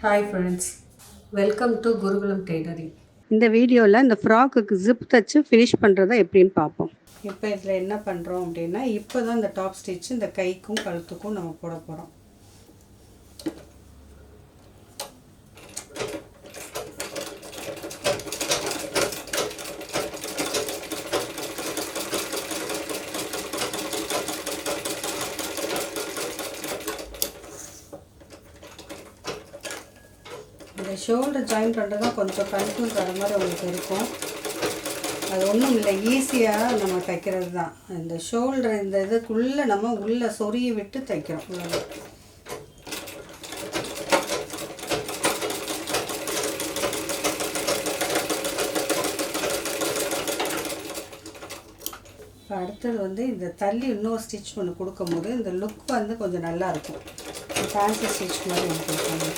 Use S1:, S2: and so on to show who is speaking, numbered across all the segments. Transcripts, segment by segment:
S1: Hi friends, welcome to Gurukulam Tailoring.
S2: இந்த வீடியோவில் இந்த ஃப்ராக்குக்கு ஜிப் தச்சு ஃபினிஷ் பண்ணுறதை எப்படின்னு பார்ப்போம்.
S1: இப்போ இதில் என்ன பண்ணுறோம் அப்படின்னா, இப்போ தான் இந்த டாப் ஸ்டிச் இந்த கைக்கும் கழுத்துக்கும் நம்ம போட போகிறோம். இந்த ஷோல்டர் ஜாயின் பண்ணுறது தான் கொஞ்சம் கன்ஃபியூஸ் ஆகிற மாதிரி உங்களுக்கு இருக்கும். அது ஒன்றும் இல்லை, ஈஸியாக நம்ம தைக்கிறது தான். இந்த ஷோல்டர் இந்த இதுக்குள்ளே நம்ம உள்ளே சொருகி விட்டு தைக்கிறோம். இப்போ அடுத்தது வந்து இந்த தள்ளி இன்னொரு ஸ்டிச் ஒன்று கொடுக்கும்போது இந்த லுக் வந்து கொஞ்சம் நல்லாயிருக்கும். ஃபேன்சி ஸ்டிச் மாதிரி ஒன்று கொடுக்கணும்.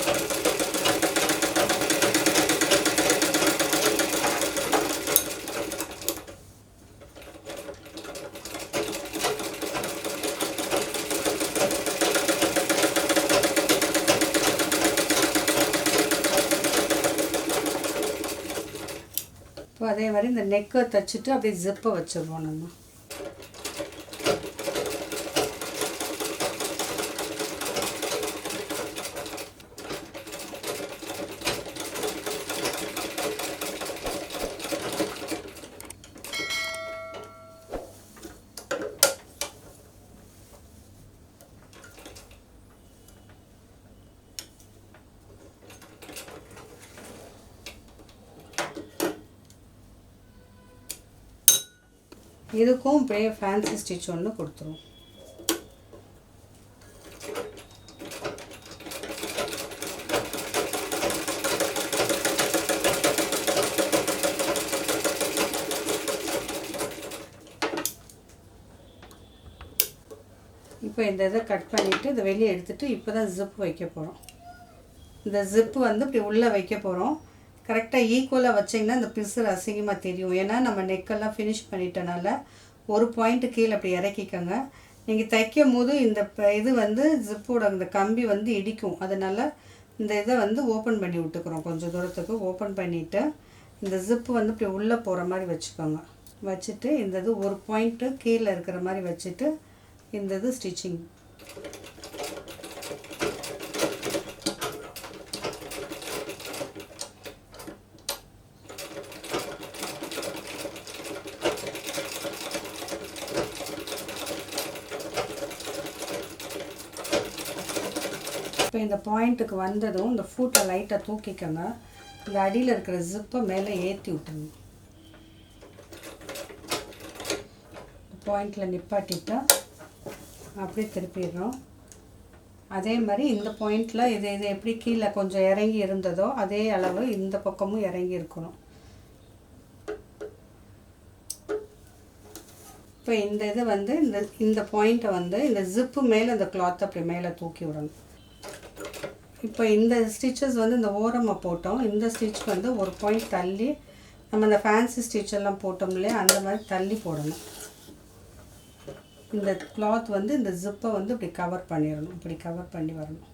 S1: இப்போ அதே மாதிரி இந்த நெக்கை தைச்சிட்டு அப்படியே ஜிப்பை வச்சிடுவோம் நம்ம. இதுக்கும் இப்படியே ஃபேன்சி ஸ்டிச் ஒன்று கொடுத்துருவோம். இப்போ இந்த இதை கட் பண்ணிவிட்டு இதை வெளியே எடுத்துகிட்டு இப்போ தான் ஜிப் வைக்க போகிறோம். இந்த ஜிப்பு வந்து இப்படி உள்ளே வைக்க போகிறோம். கரெக்டாக ஈக்குவலாக வச்சிங்கன்னா இந்த பிசுறு அசிங்கமாக தெரியும். ஏன்னா நம்ம நெக்கெல்லாம் ஃபினிஷ் பண்ணிட்டனால ஒரு பாயிண்ட்டு கீழே அப்படி இறக்கிக்கோங்க. நீங்கள் தைக்கும் போது இந்த இது வந்து ஜிப்போட இந்த கம்பி வந்து இடிக்கும். அதனால் இந்த இதை வந்து ஓப்பன் பண்ணி விட்டுக்கிறோம். கொஞ்சம் தூரத்துக்கு ஓப்பன் பண்ணிவிட்டு இந்த ஜிப்பு வந்து இப்படி உள்ளே போகிற மாதிரி வச்சுக்கோங்க. வச்சுட்டு இந்த இது ஒரு பாயிண்ட்டு கீழே இருக்கிற மாதிரி வச்சுட்டு இந்த இது ஸ்டிச்சிங். இப்போ இந்த பாயிண்ட்டுக்கு வந்ததும் இந்த ஃபூட்டை லைட்டாக தூக்கிக்கோங்க. இந்த அடியில் இருக்கிற ஜிப்பை மேலே ஏற்றி விட்டுருங்க. பாயிண்டில் நிப்பாட்டிட்டா அப்படியே திருப்பிடுறோம். அதே மாதிரி இந்த பாயிண்டில் இது எப்படி கீழே கொஞ்சம் இறங்கி இருந்ததோ அதே அளவு இந்த பக்கமும் இறங்கி இருக்கணும். இப்போ இந்த இது வந்து இந்த பாயிண்ட்டை வந்து இந்த ஜிப்பு மேலே இந்த கிளாத்தை அப்படி மேலே தூக்கி விடணும். இப்போ இந்த ஸ்டிச்சஸ் வந்து இந்த ஓரமாக போட்டோம். இந்த ஸ்டிச் வந்து ஒரு பாயிண்ட் தள்ளி நம்ம இந்த ஃபேன்சி ஸ்டிச் எல்லாம் போட்டோம் இல்லையா, அந்த மாதிரி தள்ளி போடணும். இந்த கிளாத் வந்து இந்த ஜிப்பை வந்து இப்படி கவர் பண்ணிடணும். இப்படி கவர் பண்ணி வரணும்.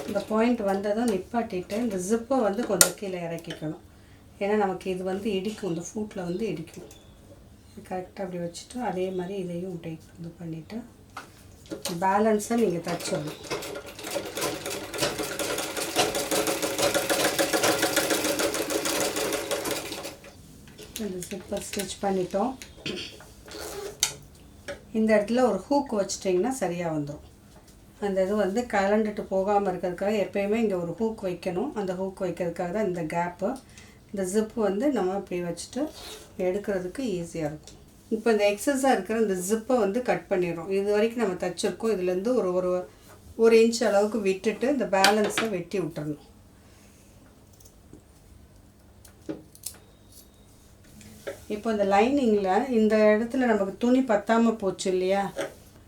S1: இந்த பாயிண்ட் வந்ததும் நிப்பாட்டிட்டு இந்த ஜிப்பை வந்து கொஞ்சம் கீழே இறக்கிக்கணும். ஏன்னா நமக்கு இது வந்து இடிக்கும், இந்த ஃபூட்டில் வந்து இடிக்கும். கரெக்டாக அப்படி வச்சுட்டு அதே மாதிரி இதையும் இப்படி இது பண்ணிவிட்டு பேலன்ஸை நீங்கள் தைச்சிடணும். இந்த ஜிப்பை ஸ்டிச் பண்ணிட்டோம். இந்த இடத்துல ஒரு ஹூக் வச்சிட்டிங்கன்னா சரியாக வந்துடும். அந்த இது வந்து கலண்டுட்டு போகாமல் இருக்கிறதுக்காக எப்போயுமே இங்கே ஒரு ஹூக் வைக்கணும். அந்த ஹூக் வைக்கிறதுக்காக தான் இந்த கேப்பு. இந்த ஜிப்பு வந்து நம்ம இப்படி வச்சுட்டு எடுக்கிறதுக்கு ஈஸியாக இருக்கும். இப்போ இந்த எக்ஸஸாக இருக்கிற இந்த ஜிப்பை வந்து கட் பண்ணிடுறோம். இது வரைக்கும் நம்ம தைச்சிருக்கோம். இதுலேருந்து ஒரு இன்ச் அளவுக்கு விட்டுட்டு இந்த பேலன்ஸை வெட்டி விட்டுறணும். இப்போ இந்த லைனிங்கில் இந்த இடத்துல நமக்கு துணி பத்தாமல் போச்சு இல்லையா,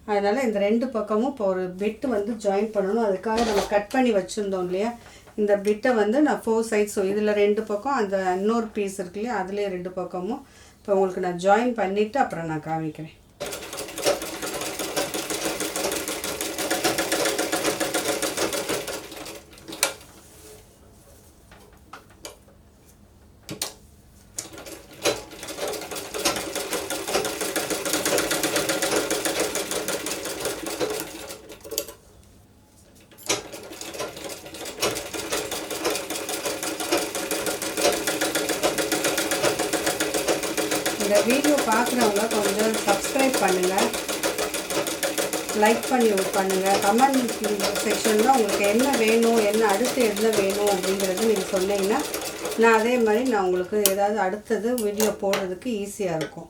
S1: அதனால் இந்த ரெண்டு பக்கமும் இப்போ ஒரு பிட்டு வந்து ஜாயின் பண்ணணும். அதுக்காக நம்ம கட் பண்ணி வச்சுருந்தோம் இல்லையா, இந்த பிட்டை வந்து நான் 4 சைட்ஸ் இதில் 2 பக்கம் அந்த இன்னொரு பீஸ் இருக்கு இல்லையா அதுலேயே 2 பக்கமும் இப்போ உங்களுக்கு நான் ஜாயின் பண்ணிவிட்டு அப்புறம் நான் காமிக்கிறேன். இந்த வீடியோ பார்க்குறவங்க கொஞ்சம் சப்ஸ்கிரைப் பண்ணுங்கள், லைக் பண்ணுங்கள். கமெண்ட் செக்ஷனில் உங்களுக்கு என்ன வேணும், என்ன அடுத்து என்ன வேணும் அப்படிங்கிறது நீங்கள் சொன்னீங்கன்னா நான் அதே மாதிரி நான் உங்களுக்கு ஏதாவது அடுத்தது வீடியோ போடுறதுக்கு ஈஸியாக இருக்கும்.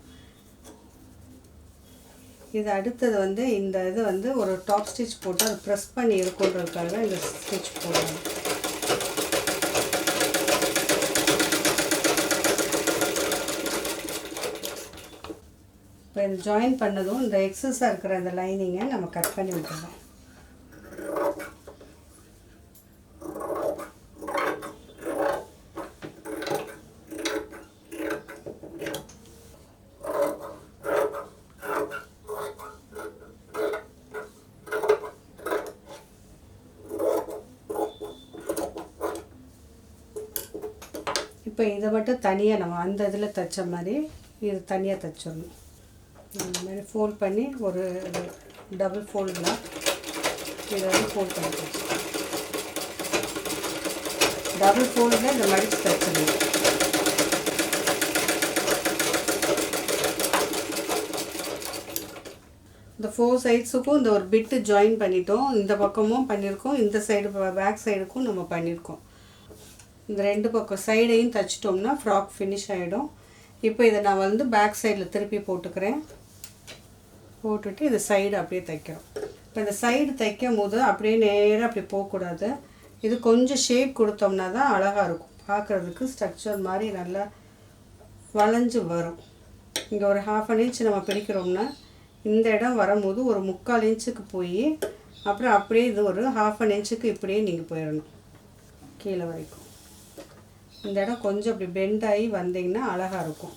S1: இது அடுத்தது வந்து இந்த இது வந்து ஒரு டாப் ஸ்டிச் போட்டு அதை ப்ரெஸ் பண்ணி இருக்குன்றதுக்காக இந்த ஸ்டிச் போடுறோம். இப்போ இது ஜாயின் பண்ணதும் இந்த எக்ஸஸாக இருக்கிற அந்த லைனிங்கை நம்ம கட் பண்ணி விட்டுறோம். இப்போ இதை மட்டும் தனியாக நம்ம அந்த இதில் தைச்ச மாதிரி இது தனியாக தைச்சிடணும். இந்த மாதிரி ஃபோல்ட் பண்ணி ஒரு டபுள் ஃபோல்டில் இதை வந்து ஃபோல்ட் பண்ணி தைச்சு டபுள் ஃபோல்டில் இந்த மடித்து தைச்சிடணும். இந்த 4 சைட்ஸுக்கும் இந்த ஒரு பிட்டு ஜாயின் பண்ணிட்டோம். இந்த பக்கமும் பண்ணியிருக்கோம், இந்த சைடு பேக் சைடுக்கும் நம்ம பண்ணியிருக்கோம். இந்த 2 பக்கம் சைடையும் தைச்சிட்டோம்னா ஃப்ராக் ஃபினிஷ் ஆகிடும். இப்போ இதை நான் வந்து பேக் சைடில் திருப்பி போட்டுக்கிறேன். போட்டுட்டு இது சைடு அப்படியே தைக்கிறோம். இப்போ இந்த சைடு தைக்கும் போது அப்படியே நேராக அப்படி போகக்கூடாது. இது கொஞ்சம் ஷேப் கொடுத்தோம்னா தான் அழகாக இருக்கும், பார்க்குறதுக்கு ஸ்ட்ரக்சர் மாதிரி நல்லா வளைஞ்சு வரும். இங்கே ஒரு 1/2 இன்ச் நம்ம பிடிக்கிறோம்னா இந்த இடம் வரும்போது ஒரு 3/4 இன்ச்சுக்கு போய் அப்புறம் அப்படியே இது ஒரு 1/2 இன்ச்சுக்கு இப்படியே நீங்கள் போயிடணும் கீழே வரைக்கும். இந்த இடம் கொஞ்சம் அப்படி பெண்ட் ஆகி வந்தீங்கன்னா அழகாக இருக்கும்.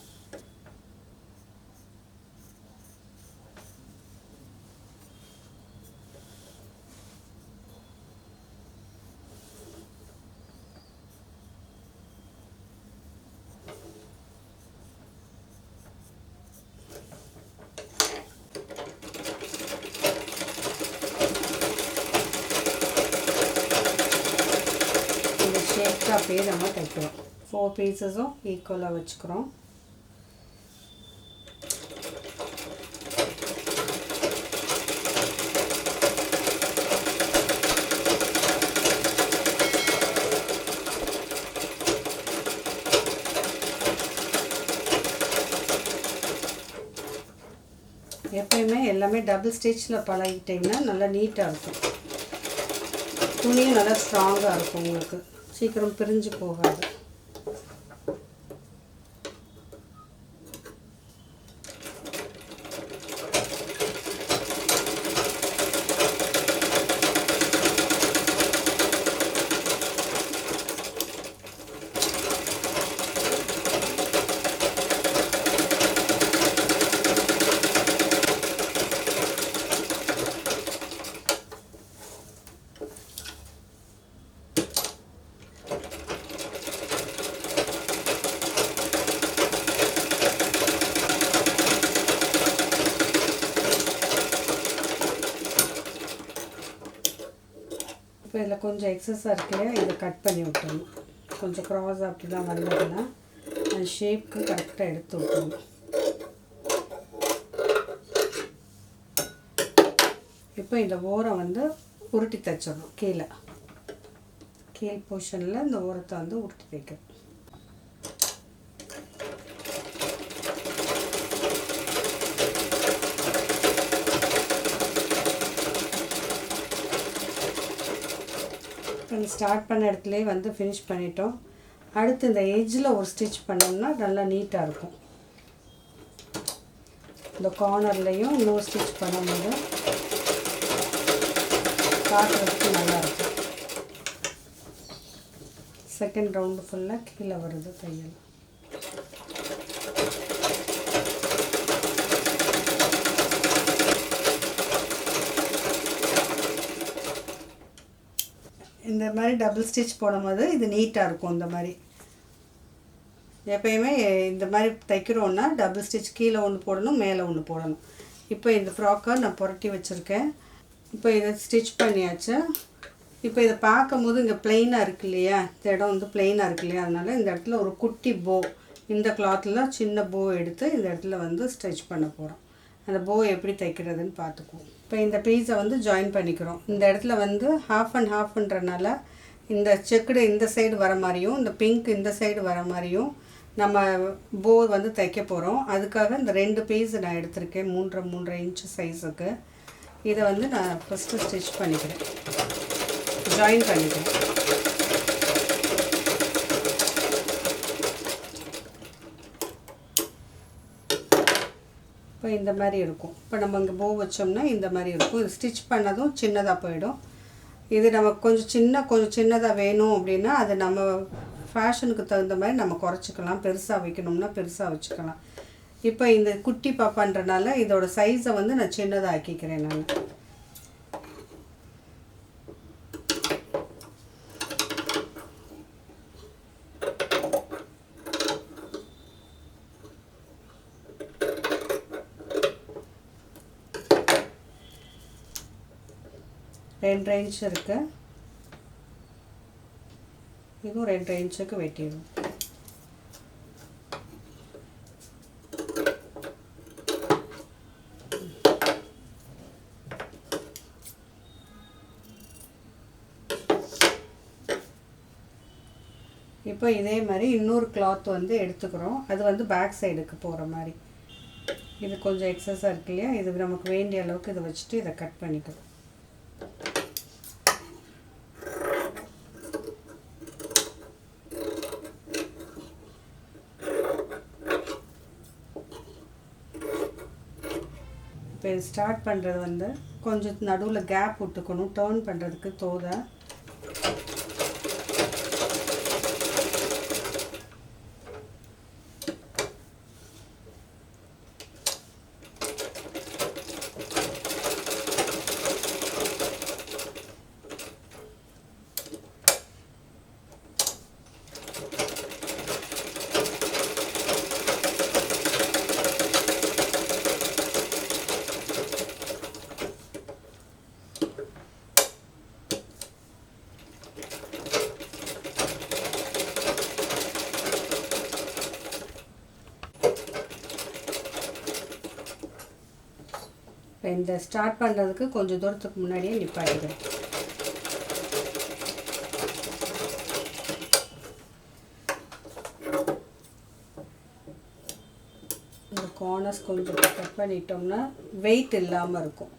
S1: ஷேப்க்கு அப்படியே நம்ம தைக்கிறோம். 4 பீசஸும் ஈக்குவலாக வச்சுக்கிறோம். எப்பயுமே எல்லாமே டபுள் ஸ்டிச்சில் பழகிட்டிங்கன்னா நல்லா நீட்டாக இருக்கும். துணியும் நல்லா ஸ்ட்ராங்காக இருக்கும், உங்களுக்கு சீக்கிரம் பிரிஞ்சு போகாது. இப்போ இதில் கொஞ்சம் எக்ஸஸாக இருக்குல்லையா, இதை கட் பண்ணி விட்டுறணும். கொஞ்சம் க்ராஸ் அப்படிலாம் வந்ததுன்னா அந்த ஷேப்க்கு கரெக்டாக எடுத்து விட்டுறணும். இப்போ இந்த ஓரம் வந்து உருட்டி தைச்சிடணும். கீழ் போர்ஷனில் இந்த ஓரத்தை வந்து உருட்டி தைக்கணும். ஸ்டார்ட் பண்ண இடத்துலேயே வந்து ஃபினிஷ் பண்ணிட்டோம். அடுத்து இந்த எட்ஜில் ஒரு ஸ்டிச் பண்ணோம்னா நல்லா நீட்டாக இருக்கும். இந்த கார்னர்லேயும் இன்னொரு ஸ்டிச் பண்ணும்போது பார்க்குறதுக்கு நல்லாயிருக்கும். செகண்ட் ரவுண்டு ஃபுல்லாக கீழே வருது தையல். இந்த மாதிரி டபுள் ஸ்டிச் போடும்போது இது நீட்டாக இருக்கும். இந்த மாதிரி எப்பயுமே இந்த மாதிரி தைக்கிறோன்னா டபுள் ஸ்டிச் கீழே ஒன்று போடணும், மேலே ஒன்று போடணும். இப்போ இந்த ஃப்ராக்கை நான் புரட்டி வச்சுருக்கேன். இப்போ இதை ஸ்டிச் பண்ணியாச்சு. இப்போ இதை பார்க்கும்போது இங்கே ப்ளெயினாக இருக்கு இல்லையா, இந்த இடம் வந்து ப்ளெயினாக இருக்கு இல்லையா, அதனால் இந்த இடத்துல ஒரு குட்டி போ, இந்த கிளாத்தில் சின்ன போ எடுத்து இந்த இடத்துல வந்து ஸ்டிச் பண்ண போகிறோம். அந்த போ எப்படி தைக்கிறதுன்னு பார்த்துக்குவோம். இப்போ இந்த பீஸை வந்து ஜாயின் பண்ணிக்கிறோம். இந்த இடத்துல வந்து ஹாஃப் அண்ட் ஹாஃப்ன்றனால இந்த செக்குடு இந்த சைடு வர மாதிரியும் இந்த பிங்க் இந்த சைடு வர மாதிரியும் நம்ம போ வந்து தைக்க போகிறோம். அதுக்காக இந்த 2 பீஸ் நான் எடுத்திருக்கேன் 3.5 இன்ச்சு சைஸுக்கு. இதை வந்து நான் ஃபஸ்ட்டு ஸ்டிச் பண்ணிக்கிறேன், ஜாயின் பண்ணிக்கிறேன். இப்போ இந்த மாதிரி இருக்கும். இப்போ நம்ம இங்கே போ வச்சோம்னா இந்த மாதிரி இருக்கும். இது ஸ்டிச் பண்ணதும் சின்னதாக போயிடும். இது நமக்கு கொஞ்சம் சின்னதாக வேணும் அப்படின்னா அது நம்ம ஃபேஷனுக்கு தகுந்த மாதிரி நம்ம குறைச்சிக்கலாம். பெருசாக வைக்கணும்னா பெருசாக வச்சுக்கலாம். இப்போ இந்த குட்டி பாப்பான்றனால இதோட சைஸை வந்து நான் சின்னதாக ஆக்கிக்கிறேன். நான் ரெண்டு இன்ச் இருக்கு, இதுவும் 2 இன்ச்சுக்கு வெட்டிடும். இப்போ இதே மாதிரி இன்னொரு கிளாத் வந்து எடுத்துக்கிறோம். அது வந்து பேக் சைடுக்கு போகிற மாதிரி. இது கொஞ்சம் எக்ஸஸாக இருக்கு இல்லையா, இது நமக்கு வேண்டிய அளவுக்கு இதை வச்சுட்டு இதை கட் பண்ணிக்கிறோம். இப்போ இது ஸ்டார்ட் பண்ணுறது வந்து கொஞ்சம் நடுவில் கேப் விட்டுக்கணும், டர்ன் பண்ணுறதுக்கு தோதை. இப்போ இந்த ஸ்டார்ட் பண்ணுறதுக்கு கொஞ்சம் தூரத்துக்கு முன்னாடியே நிப்பாட்டிக்கிறேன். இந்த கார்னர்ஸ் கொஞ்சம் கட் பண்ணிட்டோம்னா வெயிட் இல்லாமல் இருக்கும்.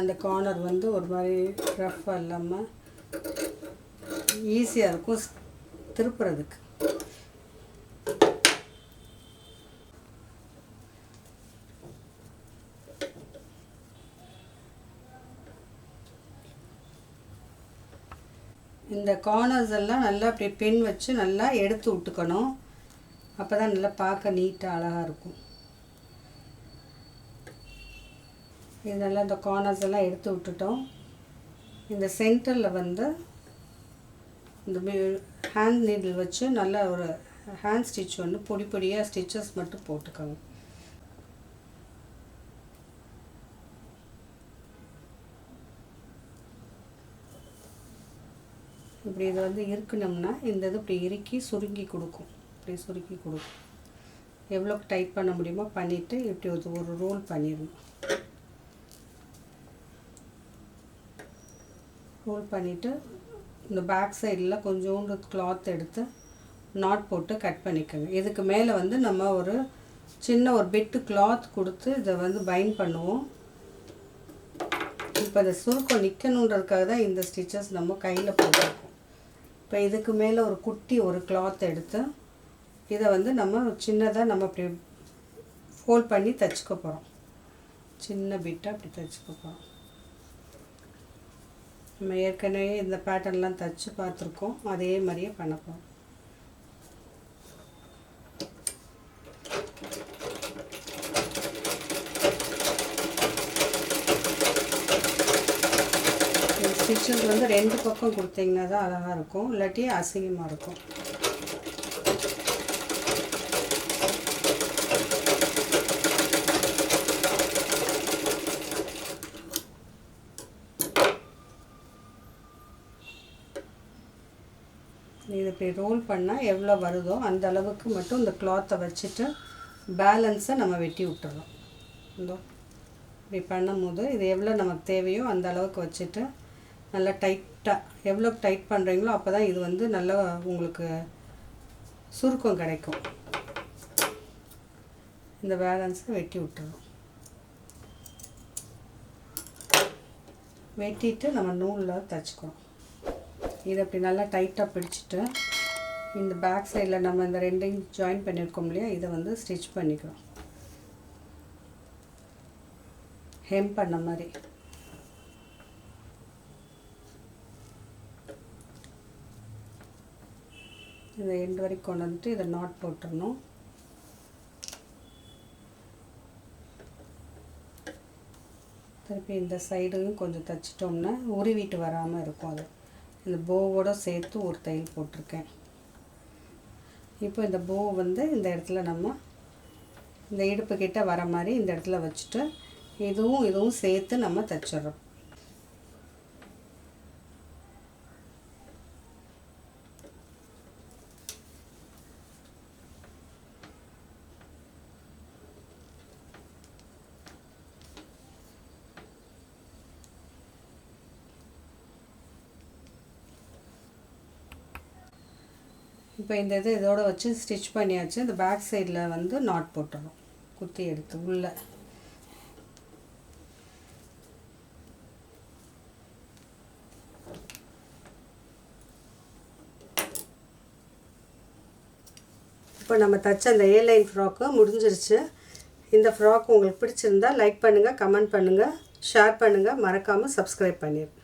S1: அந்த கார்னர் வந்து ஒரு மாதிரி ரஃப்பாக இல்லாமல் ஈஸியாக இருக்கும் திருப்புறதுக்கு. இந்த கார்னர்ஸ் எல்லாம் நல்லா அப்படி பின் வச்சு நல்லா எடுத்து விட்டுக்கணும். அப்போ தான் நல்லா பார்க்க நீட்டாக அழகாக இருக்கும். இது நல்லா இந்த கார்னர்ஸ் எல்லாம் எடுத்து விட்டுட்டோம். இந்த சென்டரில் வந்து இந்த ஹேண்ட் நீடில் வச்சு நல்லா ஒரு ஹேண்ட் ஸ்டிச் வந்து பொடி பொடியாக ஸ்டிச்சஸ் மட்டும் போட்டுக்கோங்க. இப்படி இதை வந்து இருக்கணும்னா இந்த இது இப்படி இறுக்கி சுருங்கி கொடுக்கும். இப்படி சுருக்கி கொடுக்கும். எவ்வளோக்கு டைட் பண்ண முடியுமோ பண்ணிவிட்டு இப்படி ஒரு ரோல் பண்ணிடணும். ரோல் பண்ணிவிட்டு இந்த பேக் சைடில் கொஞ்சோண்டு கிளாத் எடுத்து நாட் போட்டு கட் பண்ணிக்கோங்க. இதுக்கு மேலே வந்து நம்ம ஒரு சின்ன ஒரு பிட்டு கிளாத் கொடுத்து இதை வந்து பைண்ட் பண்ணுவோம். இப்போ இந்த சுருக்கம் நிற்கணுன்றதுக்காக தான் இந்த ஸ்டிச்சஸ் நம்ம கையில் போட்டுருக்கோம். இப்போ இதுக்கு மேலே ஒரு குட்டி ஒரு கிளாத் எடுத்து இதை வந்து நம்ம சின்னதாக நம்ம அப்படி ஃபோல்ட் பண்ணி தைச்சிக்க போகிறோம். சின்ன பிட்டாக அப்படி தைச்சிக்க போகிறோம். நம்ம ஏற்கனவே இந்த பேட்டர்ன்லாம் தைச்சு பார்த்துருக்கோம், அதே மாதிரியே பண்ண போகிறோம். ஸ்டிச்சஸ் வந்து 2 பக்கம் கொடுத்தீங்கன்னா தான் அழகாக இருக்கும், இல்லாட்டி அசிங்கமாக இருக்கும். இது இப்படி ரோல் பண்ணால் எவ்வளோ வருதோ அந்த அளவுக்கு மட்டும் இந்த கிளாத்தை வச்சுட்டு பேலன்ஸை நம்ம வெட்டி விட்டுறோம். இந்த இப்படி பண்ணும்போது இது எவ்வளோ நமக்கு தேவையோ அந்த அளவுக்கு வச்சுட்டு நல்லா டைட்டாக, எவ்வளோ டைட் பண்ணுறீங்களோ அப்போ தான் இது வந்து நல்லா உங்களுக்கு சுருக்கம் கிடைக்கும். இந்த பேலன்ஸை வெட்டி விட்டுறோம். வெட்டிட்டு நம்ம நூலில் தைச்சிக்கிறோம். இதை அப்படி நல்லா டைட்டாக பிடிச்சிட்டு இந்த பேக் சைடில் நம்ம இந்த 2 ஜாயின் பண்ணியிருக்கோம் இல்லையா, இதை வந்து ஸ்டிச் பண்ணிக்கிறோம். ஹெம் பண்ண மாதிரி. இதை எண்டு வரைக்கும் கொண்டு வந்துட்டு இதை நாட் போட்டுடணும். திருப்பி இந்த சைடையும் கொஞ்சம் தைச்சிட்டோம்னா உருவிட்டு வராமல் இருக்கும். அது இந்த போவோடு சேர்த்து ஒரு தையல் போட்டிருக்கேன். இப்போ இந்த போ வந்து இந்த இடத்துல நம்ம இந்த இடுப்பு கிட்ட வர மாதிரி இந்த இடத்துல வச்சுட்டு இதுவும் சேர்த்து நம்ம தைச்சிடுறோம். இப்போ இந்த இதோட வச்சு ஸ்டிச் பண்ணியாச்சு. இந்த பேக் சைடில் வந்து நாட் போட்டுறோம், குத்தி எடுத்து உள்ளே. இப்போ நம்ம தைச்ச அந்த A-line ஃப்ராக்கு முடிஞ்சிருச்சு. இந்த ஃப்ராக் உங்களுக்கு பிடிச்சிருந்தா லைக் பண்ணுங்கள், கமெண்ட் பண்ணுங்கள், ஷேர் பண்ணுங்கள், மறக்காமல் சப்ஸ்கிரைப் பண்ணிடுங்க.